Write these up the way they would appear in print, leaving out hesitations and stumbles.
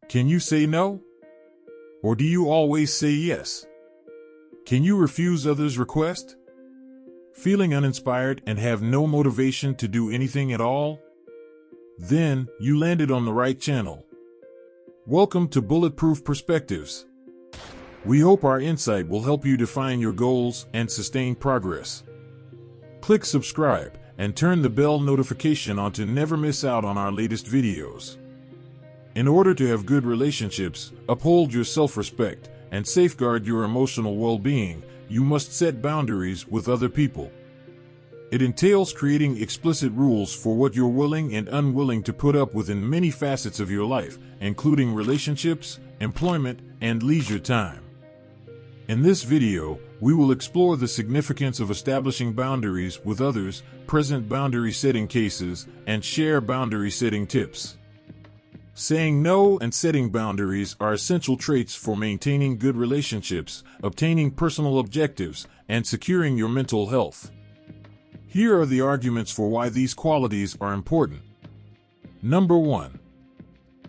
Can you say no? Or do you always say yes? Can you refuse others' requests? Feeling uninspired and have no motivation to do anything at all? Then you landed on the right channel. Welcome to Bulletproof Perspectives. We hope our insight will help you define your goals and sustain progress. Click subscribe and turn the bell notification on to never miss out on our latest videos. In order to have good relationships, uphold your self-respect, and safeguard your emotional well-being, you must set boundaries with other people. It entails creating explicit rules for what you're willing and unwilling to put up with in many facets of your life, including relationships, employment, and leisure time. In this video, we will explore the significance of establishing boundaries with others, present boundary setting cases, and share boundary setting tips. Saying no and setting boundaries are essential traits for maintaining good relationships, obtaining personal objectives, and securing your mental health. Here are the arguments for why these qualities are important. Number 1.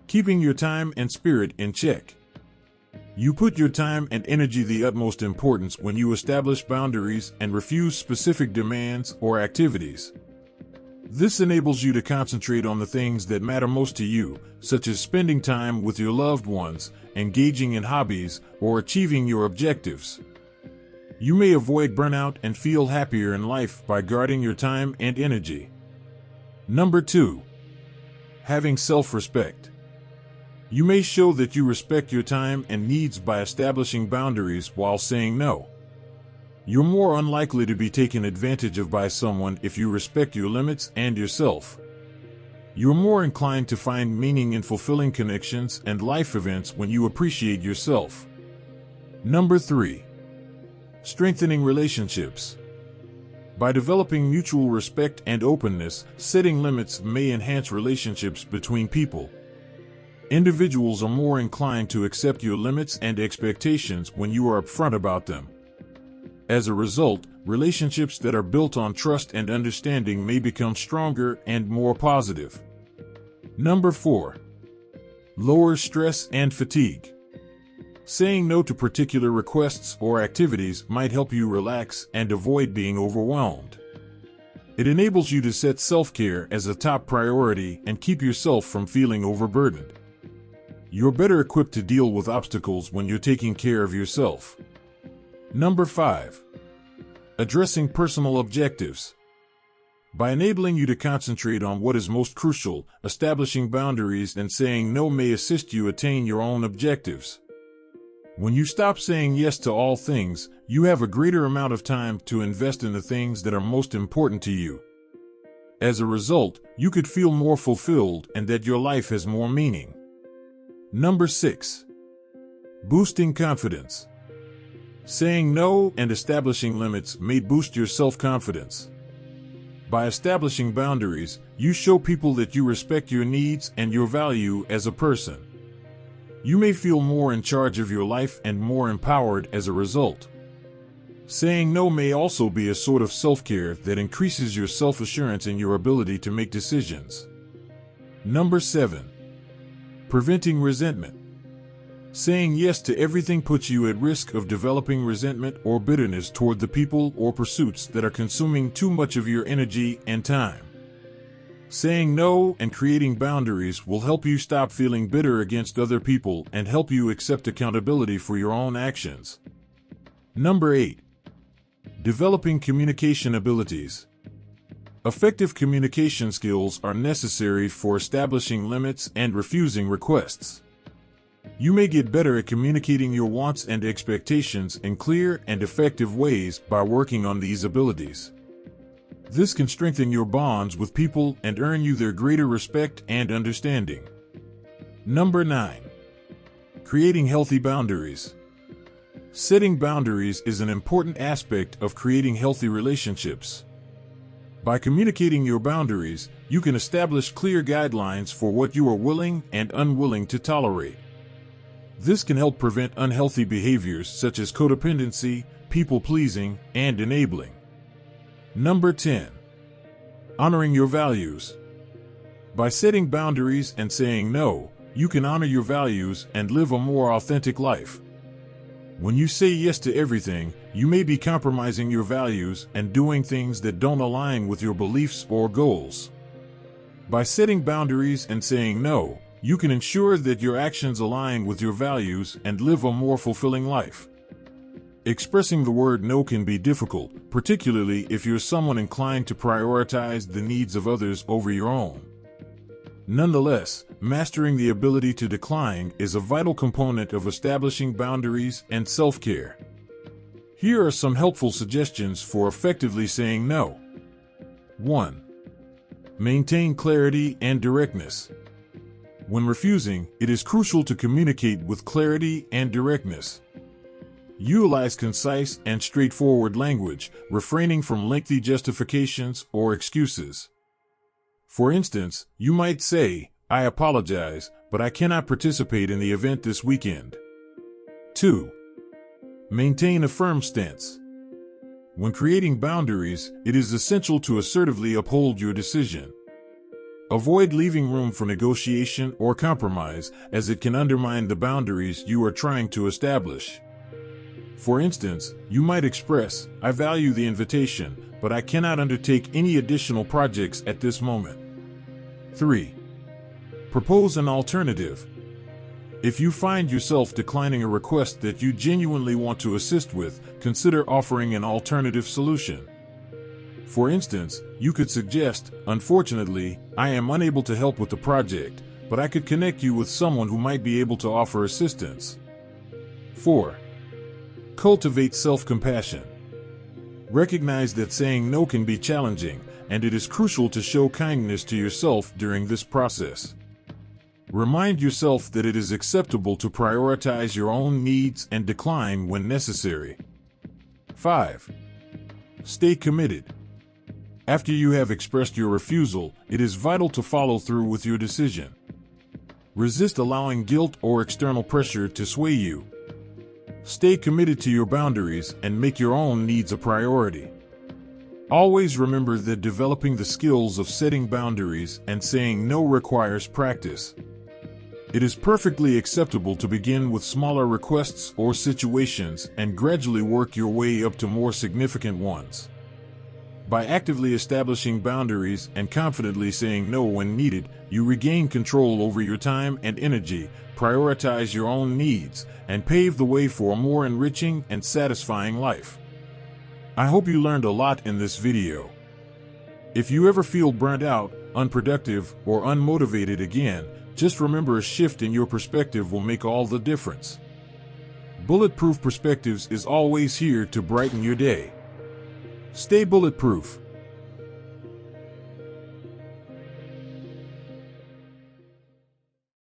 Keeping your time and spirit in check. You put your time and energy the utmost importance when you establish boundaries and refuse specific demands or activities. This enables you to concentrate on the things that matter most to you, such as spending time with your loved ones, engaging in hobbies, or achieving your objectives. You may avoid burnout and feel happier in life by guarding your time and energy. Number 2. Having self-respect. You may show that you respect your time and needs by establishing boundaries while saying no. You're more unlikely to be taken advantage of by someone if you respect your limits and yourself. You're more inclined to find meaning in fulfilling connections and life events when you appreciate yourself. Number 3. Strengthening relationships. By developing mutual respect and openness, setting limits may enhance relationships between people. Individuals are more inclined to accept your limits and expectations when you are upfront about them. As a result, relationships that are built on trust and understanding may become stronger and more positive. Number 4. Lower stress and fatigue. Saying no to particular requests or activities might help you relax and avoid being overwhelmed. It enables you to set self-care as a top priority and keep yourself from feeling overburdened. You're better equipped to deal with obstacles when you're taking care of yourself. Number 5. Addressing personal objectives. By enabling you to concentrate on what is most crucial, establishing boundaries and saying no may assist you attain your own objectives. When you stop saying yes to all things, you have a greater amount of time to invest in the things that are most important to you. As a result, you could feel more fulfilled and that your life has more meaning. Number 6. Boosting confidence. Saying no and establishing limits may boost your self-confidence. By establishing boundaries, you show people that you respect your needs and your value as a person. You may feel more in charge of your life and more empowered as a result. Saying no may also be a sort of self-care that increases your self-assurance and your ability to make decisions. Number 7. Preventing resentment. Saying yes to everything puts you at risk of developing resentment or bitterness toward the people or pursuits that are consuming too much of your energy and time. Saying no and creating boundaries will help you stop feeling bitter against other people and help you accept accountability for your own actions. Number 8. Developing communication abilities. Effective communication skills are necessary for establishing limits and refusing requests. You may get better at communicating your wants and expectations in clear and effective ways by working on these abilities. This can strengthen your bonds with people and earn you their greater respect and understanding. Number 9. Creating healthy boundaries. Setting boundaries is an important aspect of creating healthy relationships. By communicating your boundaries, you can establish clear guidelines for what you are willing and unwilling to tolerate. This can help prevent unhealthy behaviors such as codependency, people-pleasing, and enabling. Number 10. Honoring your values. By setting boundaries and saying no, you can honor your values and live a more authentic life. When you say yes to everything, you may be compromising your values and doing things that don't align with your beliefs or goals. By setting boundaries and saying no, you can ensure that your actions align with your values and live a more fulfilling life. Expressing the word no can be difficult, particularly if you're someone inclined to prioritize the needs of others over your own. Nonetheless, mastering the ability to decline is a vital component of establishing boundaries and self-care. Here are some helpful suggestions for effectively saying no. 1. Maintain clarity and directness. When refusing, it is crucial to communicate with clarity and directness. Utilize concise and straightforward language, refraining from lengthy justifications or excuses. For instance, you might say, "I apologize, but I cannot participate in the event this weekend." 2. Maintain a firm stance. When creating boundaries, it is essential to assertively uphold your decision. Avoid leaving room for negotiation or compromise, as it can undermine the boundaries you are trying to establish. For instance, you might express, "I value the invitation, but I cannot undertake any additional projects at this moment." 3. Propose an alternative. If you find yourself declining a request that you genuinely want to assist with, consider offering an alternative solution. For instance, you could suggest, "Unfortunately, I am unable to help with the project, but I could connect you with someone who might be able to offer assistance." 4. Cultivate self-compassion. Recognize that saying no can be challenging, and it is crucial to show kindness to yourself during this process. Remind yourself that it is acceptable to prioritize your own needs and decline when necessary. 5. Stay committed. After you have expressed your refusal, it is vital to follow through with your decision. Resist allowing guilt or external pressure to sway you. Stay committed to your boundaries and make your own needs a priority. Always remember that developing the skills of setting boundaries and saying no requires practice. It is perfectly acceptable to begin with smaller requests or situations and gradually work your way up to more significant ones. By actively establishing boundaries and confidently saying no when needed, you regain control over your time and energy, prioritize your own needs, and pave the way for a more enriching and satisfying life. I hope you learned a lot in this video. If you ever feel burnt out, unproductive, or unmotivated again, just remember a shift in your perspective will make all the difference. Bulletproof Perspectives is always here to brighten your day. Stay bulletproof.